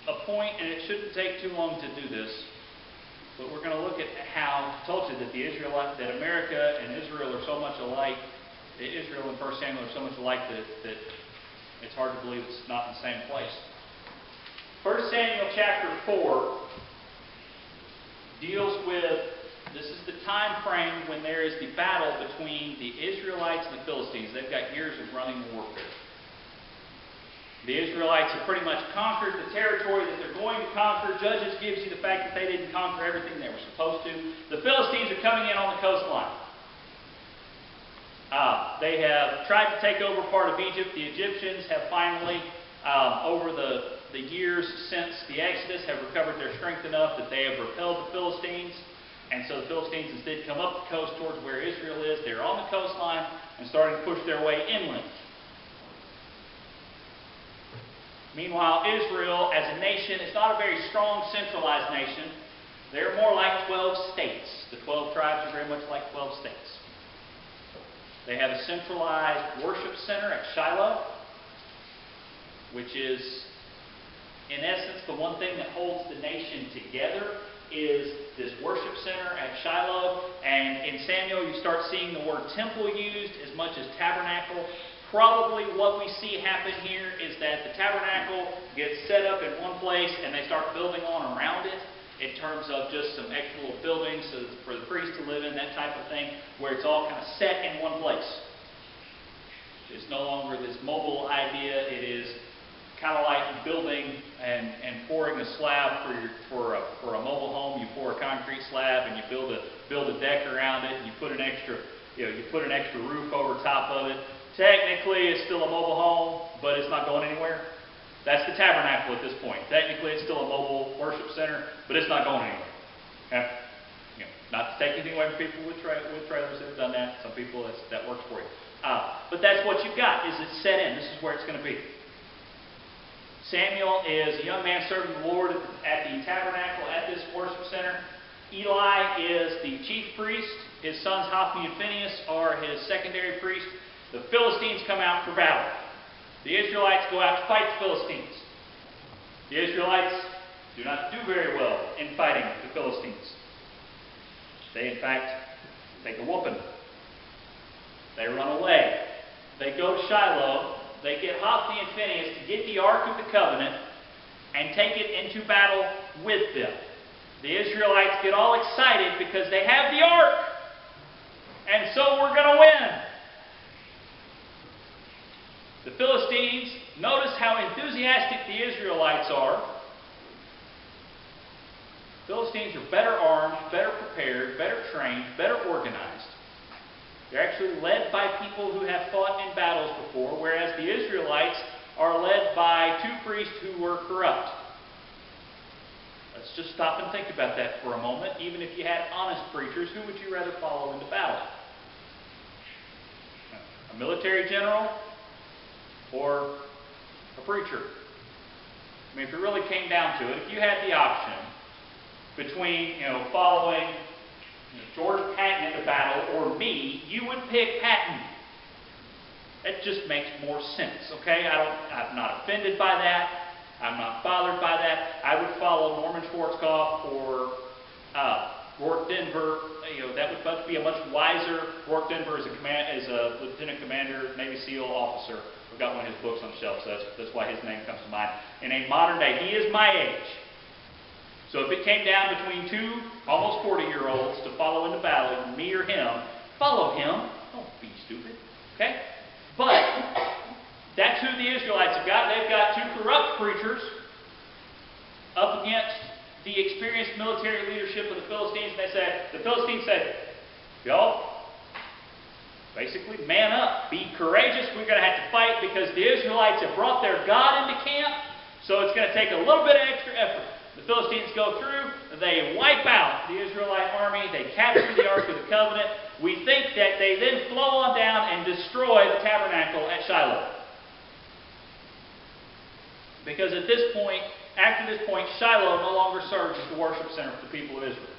a point, and it shouldn't take too long to do this, but we're going to look at how I told you that that America and Israel are so much alike. Israel and 1 Samuel are so much alike that it's hard to believe it's not in the same place. 1 Samuel chapter 4 deals with, this is the time frame when there is the battle between the Israelites and the Philistines. They've got years of running warfare. The Israelites have pretty much conquered the territory that they're going to conquer. Judges gives you the fact that they didn't conquer everything they were supposed to. The Philistines are coming in on the coastline. They have tried to take over part of Egypt. The Egyptians have finally, over the years since the Exodus, have recovered their strength enough that they have repelled the Philistines. And so the Philistines instead come up the coast towards where Israel is. They're on the coastline and starting to push their way inland. Meanwhile, Israel as a nation is not a very strong centralized nation. They're more like 12 states. The 12 tribes are very much like 12 states. They have a centralized worship center at Shiloh, which is, in essence, the one thing that holds the nation together is this worship center at Shiloh. And in Samuel, you start seeing the word temple used as much as tabernacle. Probably what we see happen here is that the tabernacle gets set up in one place and they start building on around it in terms of just some extra little buildings for the priest to live in, that type of thing, where it's all kind of set in one place. It's no longer this mobile idea. It is kind of like building and pouring a slab for a mobile home. You pour a concrete slab and you build a deck around it, and you put an extra roof over top of it. Technically, it's still a mobile home, but it's not going anywhere. That's the tabernacle at this point. Technically, it's still a mobile worship center, but it's not going anywhere. Okay? Not to take anything away from people with trailers that have done that. Some people, that works for you. But that's what you've got, is it's set in. This is where it's going to be. Samuel is a young man serving the Lord at the tabernacle at this worship center. Eli is the chief priest. His sons Hophni and Phinehas are his secondary priests. The Philistines come out for battle. The Israelites go out to fight the Philistines. The Israelites do not do very well in fighting the Philistines. They, in fact, take a whooping. They run away. They go to Shiloh. They get Hophni and Phinehas to get the Ark of the Covenant and take it into battle with them. The Israelites get all excited because they have the Ark. And so we're going to win. The Philistines, notice how enthusiastic the Israelites are. Philistines are better armed, better prepared, better trained, better organized. They're actually led by people who have fought in battles before, whereas the Israelites are led by two priests who were corrupt. Let's just stop and think about that for a moment. Even if you had honest preachers, who would you rather follow into battle? A military general or a preacher? I mean, if it really came down to it, if you had the option between, following George Patton into battle or me, you would pick Patton. It just makes more sense, okay? I'm not offended by that. I'm not bothered by that. I would follow Norman Schwarzkopf or Rourke Denver. That would be a much wiser. Rourke Denver is a lieutenant commander, Navy SEAL officer. I've got one of his books on the shelf, so that's why his name comes to mind. In a modern day, he is my age. So if it came down between two almost 40-year-olds to follow into battle, me or him, follow him. Don't be stupid. Okay? But that's who the Israelites have got. They've got two corrupt preachers up against the experienced military leadership of the Philistines. The Philistines said, y'all, basically, man up. Be courageous. We're going to have to fight because the Israelites have brought their God into camp. So it's going to take a little bit of extra effort. The Philistines go through. They wipe out the Israelite army. They capture the Ark of the Covenant. We think that they then flow on down and destroy the tabernacle at Shiloh. Because at this point, after this point, Shiloh no longer serves as the worship center for the people of Israel.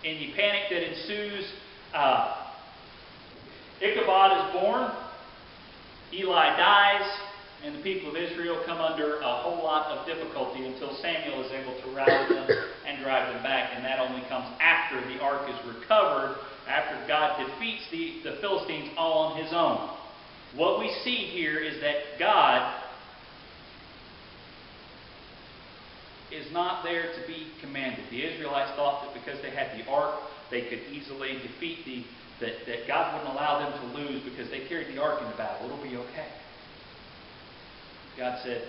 In the panic that ensues, Ichabod is born. Eli dies. and the people of Israel come under a whole lot of difficulty until Samuel is able to rally them and drive them back. And that only comes after the ark is recovered, after God defeats the Philistines all on his own. What we see here is that God is not there to be commanded. The Israelites thought that because they had the ark, they could easily defeat that God wouldn't allow them to lose because they carried the ark into battle. It'll be okay. God said,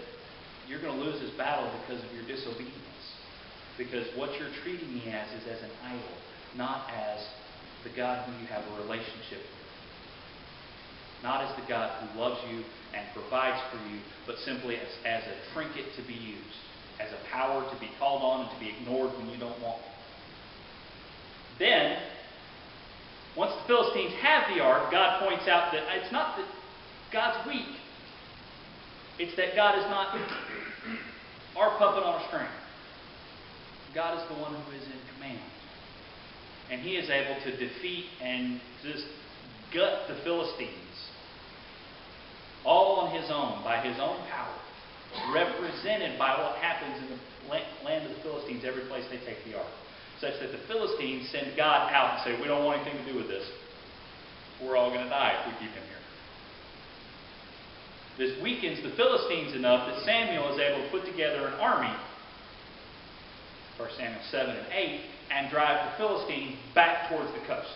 you're going to lose this battle because of your disobedience. Because what you're treating me as is as an idol, not as the God who you have a relationship with. Not as the God who loves you and provides for you, but simply as a trinket to be used. As a power to be called on and to be ignored when you don't want it. Then, once the Philistines have the ark, God points out that it's not that God's weak. It's that God is not our puppet on a string. God is the one who is in command. And He is able to defeat and just gut the Philistines all on His own, by His own power, represented by what happens in the land of the Philistines every place they take the ark. Such that the Philistines send God out and say, we don't want anything to do with this. We're all going to die if we keep Him here. This weakens the Philistines enough that Samuel is able to put together an army, 1 Samuel 7 and 8, and drive the Philistines back towards the coast.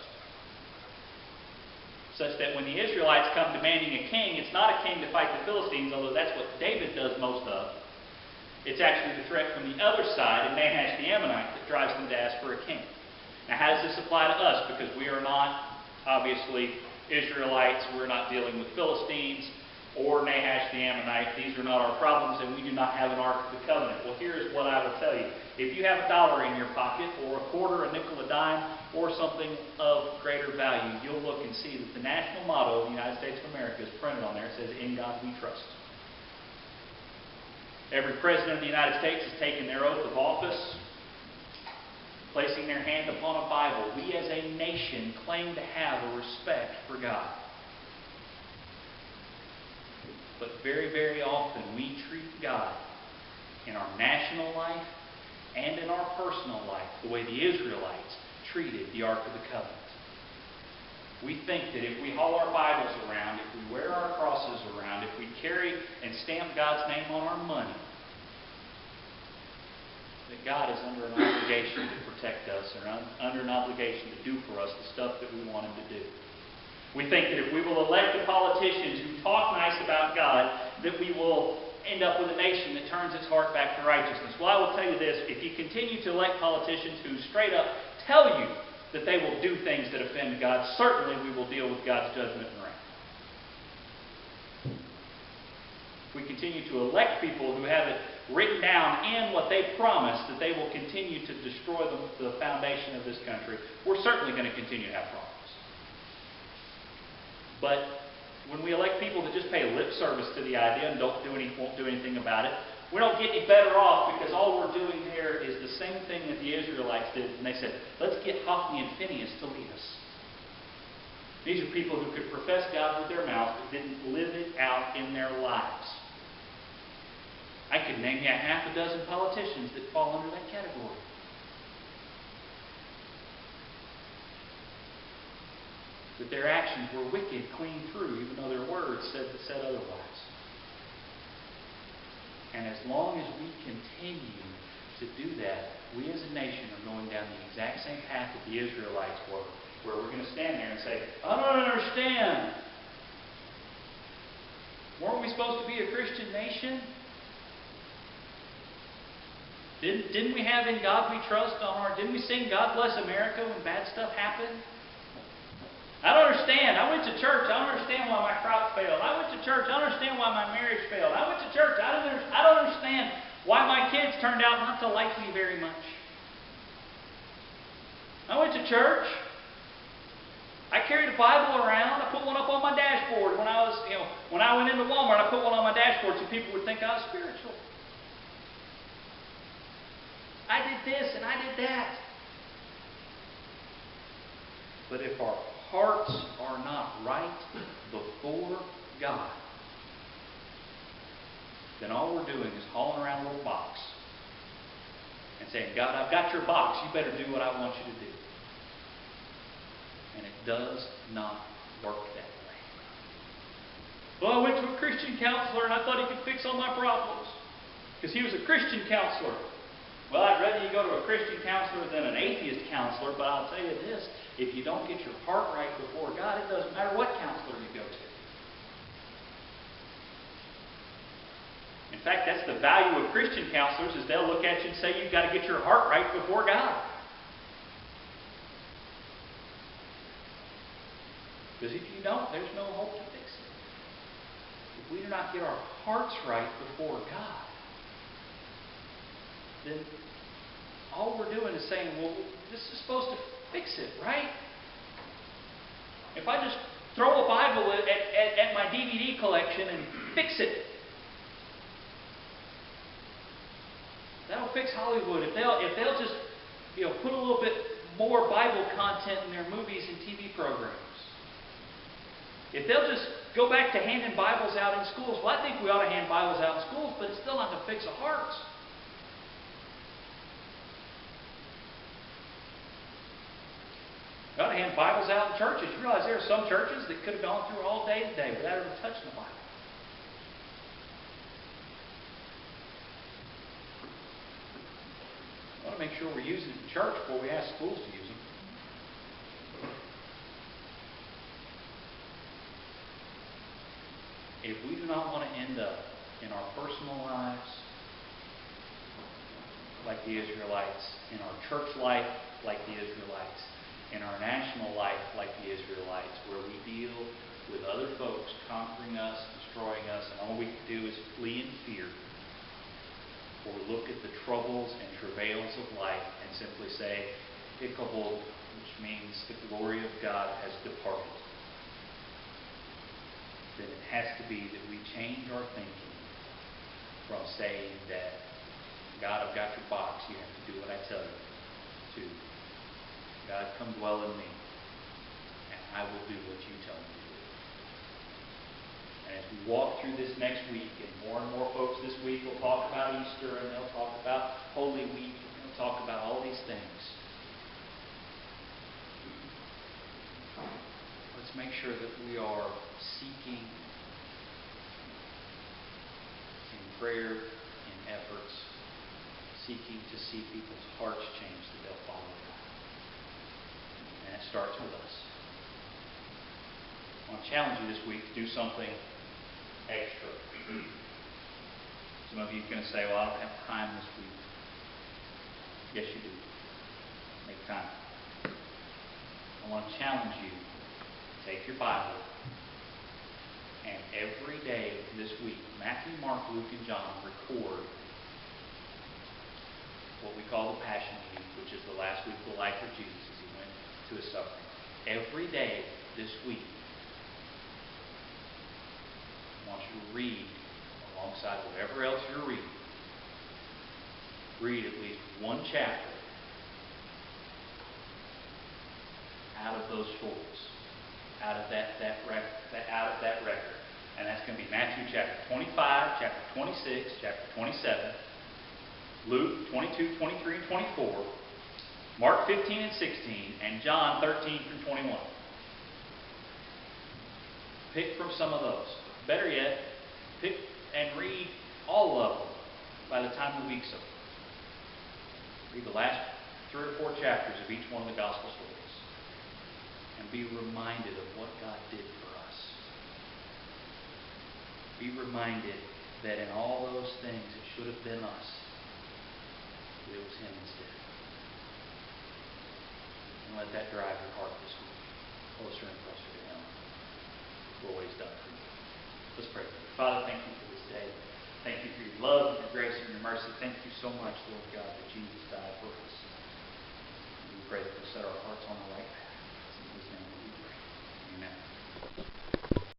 Such that when the Israelites come demanding a king, it's not a king to fight the Philistines, although that's what David does most of. It's actually the threat from the other side, in Nahash the Ammonite, that drives them to ask for a king. Now, how does this apply to us? Because we are not, obviously, Israelites. We're not dealing with Philistines or Nahash the Ammonite. These are not our problems, and we do not have an Ark of the Covenant. Well, here's what I will tell you. If you have $1 in your pocket, or a quarter, a nickel, a dime, or something of greater value, you'll look and see that the national motto of the United States of America is printed on there. It says, "In God We Trust." Every president of the United States has taken their oath of office, placing their hand upon a Bible. We as a nation claim to have a respect for God. But very, very often we treat God in our national life and in our personal life the way the Israelites treated the Ark of the Covenant. We think that if we haul our Bibles around, if we wear our crosses around, if we carry and stamp God's name on our money, that God is under an obligation to protect us, or under an obligation to do for us the stuff that we want Him to do. We think that if we will elect the politicians who talk nice about God, that we will end up with a nation that turns its heart back to righteousness. Well, I will tell you this. If you continue to elect politicians who straight up tell you that they will do things that offend God, certainly we will deal with God's judgment and wrath. If we continue to elect people who have it written down in what they promise that they will continue to destroy the foundation of this country, we're certainly going to continue to have problems. But when we elect people that just pay lip service to the idea and won't do anything about it, we don't get any better off, because all we're doing there is the same thing that the Israelites did. And they said, let's get Hophni and Phinehas to lead us. These are people who could profess God with their mouth but didn't live it out in their lives. I could name you half a dozen politicians that fall under that category. That their actions were wicked clean through, even though their words said otherwise. And as long as we continue to do that, we as a nation are going down the exact same path that the Israelites were, where we're going to stand there and say, I don't understand. Weren't we supposed to be a Christian nation? Didn't we have In God We Trust on our... Didn't we sing God Bless America when bad stuff happened? I don't understand. I went to church. I don't understand why my crop failed. I went to church. I don't understand why my marriage failed. I went to church. I don't understand why my kids turned out not to like me very much. I went to church. I carried a Bible around. I put one up on my dashboard. When I went into Walmart, I put one on my dashboard so people would think I was spiritual. I did this and I did that. But if our hearts are not right before God, then all we're doing is hauling around a little box and saying, God, I've got your box. You better do what I want you to do. And it does not work that way. Well, I went to a Christian counselor and I thought he could fix all my problems because he was a Christian counselor. Well, I'd rather you go to a Christian counselor than an atheist counselor, but I'll tell you this, if you don't get your heart right before God, it doesn't matter what counselor you go to. In fact, that's the value of Christian counselors, is they'll look at you and say you've got to get your heart right before God. Because if you don't, there's no hope to fix it. If we do not get our hearts right before God, then all we're doing is saying, well, this is supposed to fix it, right? If I just throw a Bible at my DVD collection and fix it, that'll fix Hollywood. If they'll just put a little bit more Bible content in their movies and TV programs. If they'll just go back to handing Bibles out in schools, well, I think we ought to hand Bibles out in schools, but it's still not going to fix our hearts. We ought to hand Bibles out in churches. You realize there are some churches that could have gone through all day today without ever touching the Bible. We want to make sure we're using it in church before we ask schools to use them. If we do not want to end up in our personal lives like the Israelites, in our church life like the Israelites, in our national life like the Israelites, where we deal with other folks conquering us, destroying us, and all we can do is flee in fear, or look at the troubles and travails of life and simply say, Ichabod, which means the glory of God has departed, then it has to be that we change our thinking from saying that, God, I've got your box, you have to do what I tell you, to God, come dwell in me, and I will do what you tell me to do. And as we walk through this next week, and more folks this week will talk about Easter, and they'll talk about Holy Week, and they'll talk about all these things. Let's make sure that we are seeking in prayer, in efforts, seeking to see people's hearts change that they'll follow God. And it starts with us. I want to challenge you this week to do something extra. Some of you are going to say, well, I don't have time this week. Yes, you do. Make time. I want to challenge you. Take your Bible, and every day this week, Matthew, Mark, Luke, and John record what we call the Passion Week, which is the last week of the life of Jesus as he went to his suffering. Every day this week, I want you to read alongside whatever else you're reading. Read at least one chapter out of those stories. Out of that record. And that's going to be Matthew chapter 25, chapter 26, chapter 27, Luke 22, 23, and 24, Mark 15 and 16, and John 13 through 21. Pick from some of those. Better yet, pick and read all of them by the time the week's over. Read the last 3 or 4 chapters of each one of the gospel stories. And be reminded of what God did for us. Be reminded that in all those things it should have been us. It was Him instead. And let that drive your heart this week. Closer and closer to Him. For what He's done for you. Let's pray. Father, thank you for this day. Thank you for your love and your grace and your mercy. Thank you so much, Lord God, that Jesus died for us. And we pray that we'll set our hearts on the right path. In His name we pray. Amen.